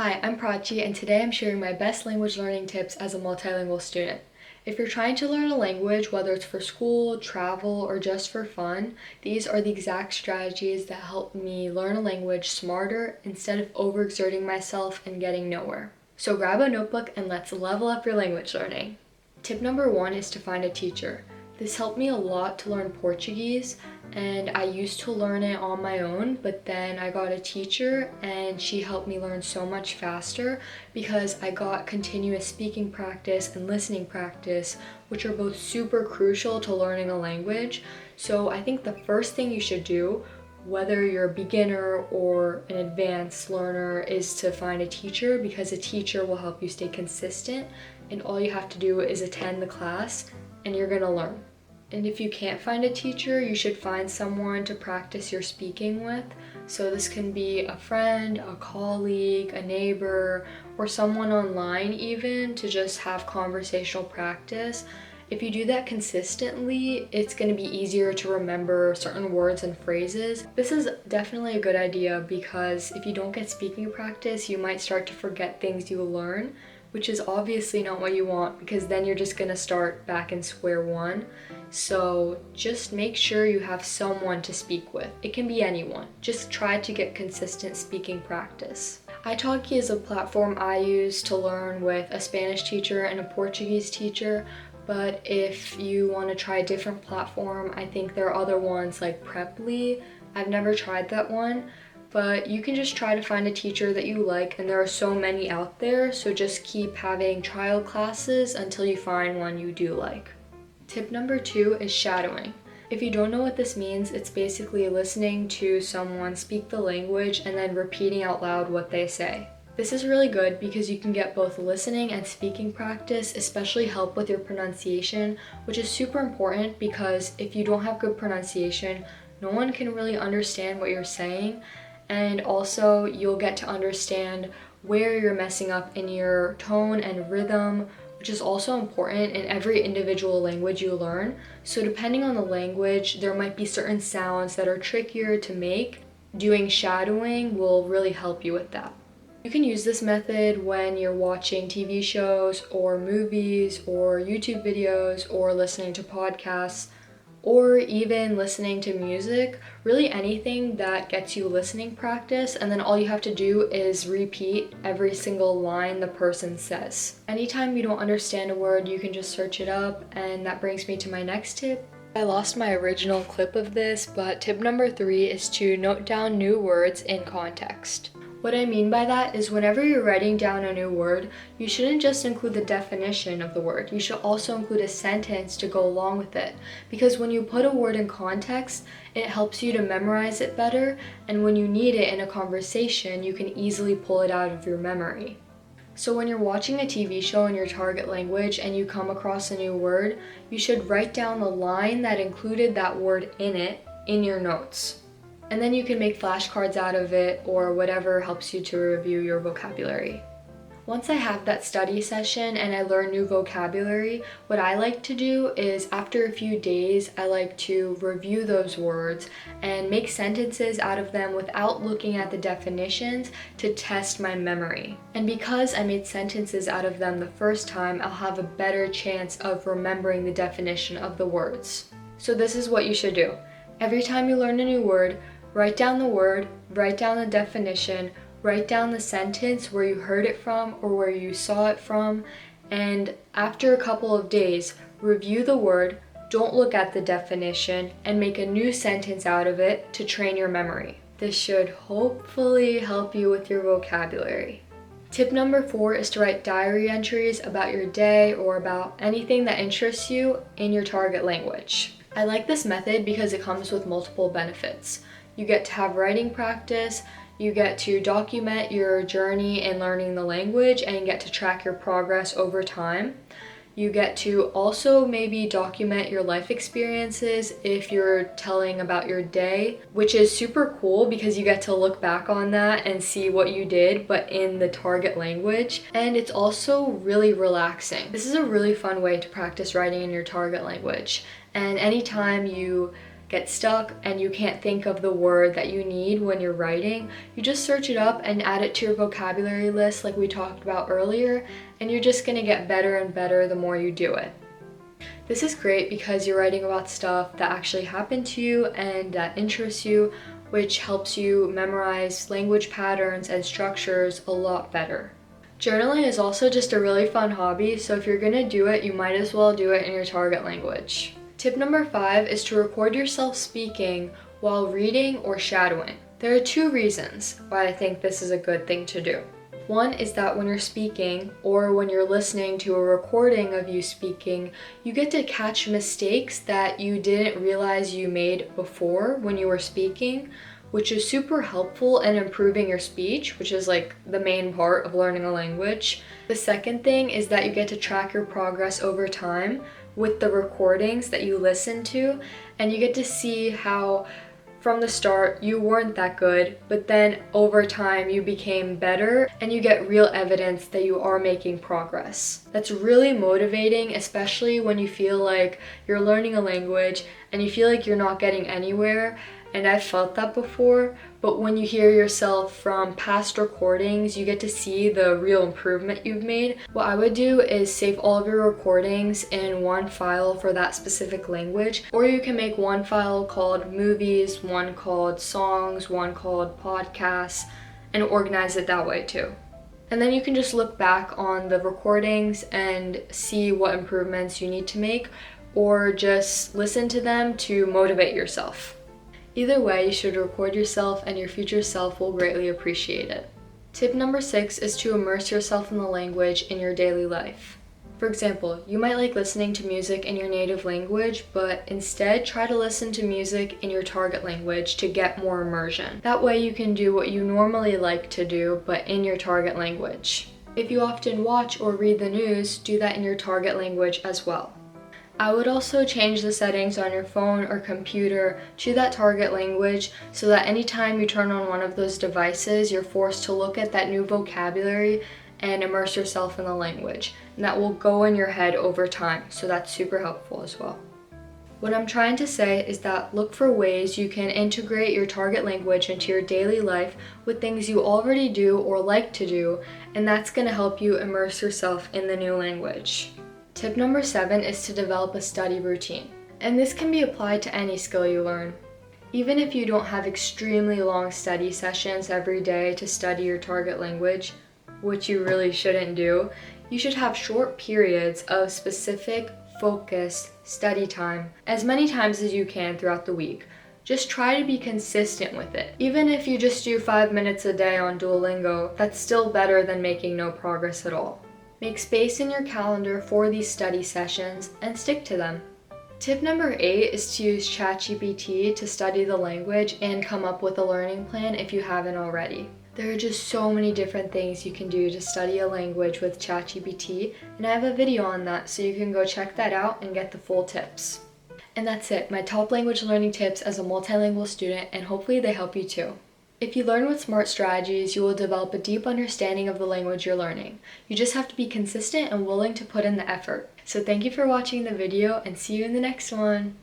Hi, I'm Praachi, and today I'm sharing my best language learning tips as a multilingual student. If you're trying to learn a language, whether it's for school, travel, or just for fun, these are the exact strategies that help me learn a language smarter instead of overexerting myself and getting nowhere. So grab a notebook and let's level up your language learning. Tip number 1 is to find a teacher. This helped me a lot to learn Portuguese, and I used to learn it on my own, but then I got a teacher and she helped me learn so much faster because I got continuous speaking practice and listening practice, which are both super crucial to learning a language. So I think the first thing you should do, whether you're a beginner or an advanced learner, is to find a teacher, because a teacher will help you stay consistent and all you have to do is attend the class and you're gonna learn. And if you can't find a teacher, you should find someone to practice your speaking with. So this can be a friend, a colleague, a neighbor, or someone online even, to just have conversational practice. If you do that consistently, it's going to be easier to remember certain words and phrases. This is definitely a good idea because if you don't get speaking practice, you might start to forget things you learn, which is obviously not what you want, because then you're just gonna start back in square one. So just make sure you have someone to speak with. It can be anyone. Just try to get consistent speaking practice. italki is a platform I use to learn with a Spanish teacher and a Portuguese teacher, but if you want to try a different platform, I think there are other ones like Preply. I've never tried that one. But you can just try to find a teacher that you like, and there are so many out there, so just keep having trial classes until you find one you do like. Tip number 2 is shadowing. If you don't know what this means, it's basically listening to someone speak the language and then repeating out loud what they say. This is really good because you can get both listening and speaking practice, especially help with your pronunciation, which is super important because if you don't have good pronunciation, no one can really understand what you're saying. And also you'll get to understand where you're messing up in your tone and rhythm, which is also important in every individual language you learn. So depending on the language, there might be certain sounds that are trickier to make. Doing shadowing will really help you with that. You can use this method when you're watching TV shows or movies or YouTube videos or listening to podcasts, or even listening to music, really anything that gets you listening practice, and then all you have to do is repeat every single line the person says. Anytime you don't understand a word, you can just search it up, and that brings me to my next tip. I lost my original clip of this, but tip number 3 is to note down new words in context. What I mean by that is whenever you're writing down a new word, you shouldn't just include the definition of the word. You should also include a sentence to go along with it. Because when you put a word in context, it helps you to memorize it better, and when you need it in a conversation, you can easily pull it out of your memory. So when you're watching a TV show in your target language and you come across a new word, you should write down the line that included that word in it in your notes. And then you can make flashcards out of it or whatever helps you to review your vocabulary. Once I have that study session and I learn new vocabulary, what I like to do is after a few days, I like to review those words and make sentences out of them without looking at the definitions to test my memory. And because I made sentences out of them the first time, I'll have a better chance of remembering the definition of the words. So this is what you should do. Every time you learn a new word, write down the word, write down the definition, write down the sentence where you heard it from or where you saw it from, and after a couple of days, review the word, don't look at the definition, and make a new sentence out of it to train your memory. This should hopefully help you with your vocabulary. Tip number 4 is to write diary entries about your day or about anything that interests you in your target language. I like this method because it comes with multiple benefits. You get to have writing practice, you get to document your journey in learning the language, and you get to track your progress over time. You get to also maybe document your life experiences if you're telling about your day, which is super cool because you get to look back on that and see what you did, but in the target language. And it's also really relaxing. This is a really fun way to practice writing in your target language. And anytime you get stuck and you can't think of the word that you need when you're writing, you just search it up and add it to your vocabulary list like we talked about earlier, and you're just gonna get better and better the more you do it. This is great because you're writing about stuff that actually happened to you and that interests you, which helps you memorize language patterns and structures a lot better. Journaling is also just a really fun hobby, so if you're gonna do it, you might as well do it in your target language. Tip number 5 is to record yourself speaking while reading or shadowing. There are 2 reasons why I think this is a good thing to do. One is that when you're speaking or when you're listening to a recording of you speaking, you get to catch mistakes that you didn't realize you made before when you were speaking, which is super helpful in improving your speech, which is like the main part of learning a language. The second thing is that you get to track your progress over time with the recordings that you listen to, and you get to see how from the start you weren't that good, but then over time you became better and you get real evidence that you are making progress. That's really motivating, especially when you feel like you're learning a language and you feel like you're not getting anywhere. And I've felt that before, but when you hear yourself from past recordings, you get to see the real improvement you've made. What I would do is save all of your recordings in one file for that specific language, or you can make one file called movies, one called songs, one called podcasts, and organize it that way too. And then you can just look back on the recordings and see what improvements you need to make, or just listen to them to motivate yourself. Either way, you should record yourself and your future self will greatly appreciate it. Tip number 6 is to immerse yourself in the language in your daily life. For example, you might like listening to music in your native language, but instead try to listen to music in your target language to get more immersion. That way you can do what you normally like to do, but in your target language. If you often watch or read the news, do that in your target language as well. I would also change the settings on your phone or computer to that target language so that anytime you turn on one of those devices, you're forced to look at that new vocabulary and immerse yourself in the language. And that will go in your head over time, so that's super helpful as well. What I'm trying to say is that look for ways you can integrate your target language into your daily life with things you already do or like to do, and that's going to help you immerse yourself in the new language. Tip number 7 is to develop a study routine, and this can be applied to any skill you learn. Even if you don't have extremely long study sessions every day to study your target language, which you really shouldn't do, you should have short periods of specific, focused study time as many times as you can throughout the week. Just try to be consistent with it. Even if you just do 5 minutes a day on Duolingo, that's still better than making no progress at all. Make space in your calendar for these study sessions and stick to them. Tip number 8 is to use ChatGPT to study the language and come up with a learning plan if you haven't already. There are just so many different things you can do to study a language with ChatGPT, and I have a video on that, so you can go check that out and get the full tips. And that's it, my top language learning tips as a multilingual student, and hopefully they help you too. If you learn with smart strategies, you will develop a deep understanding of the language you're learning. You just have to be consistent and willing to put in the effort. So thank you for watching the video and see you in the next one.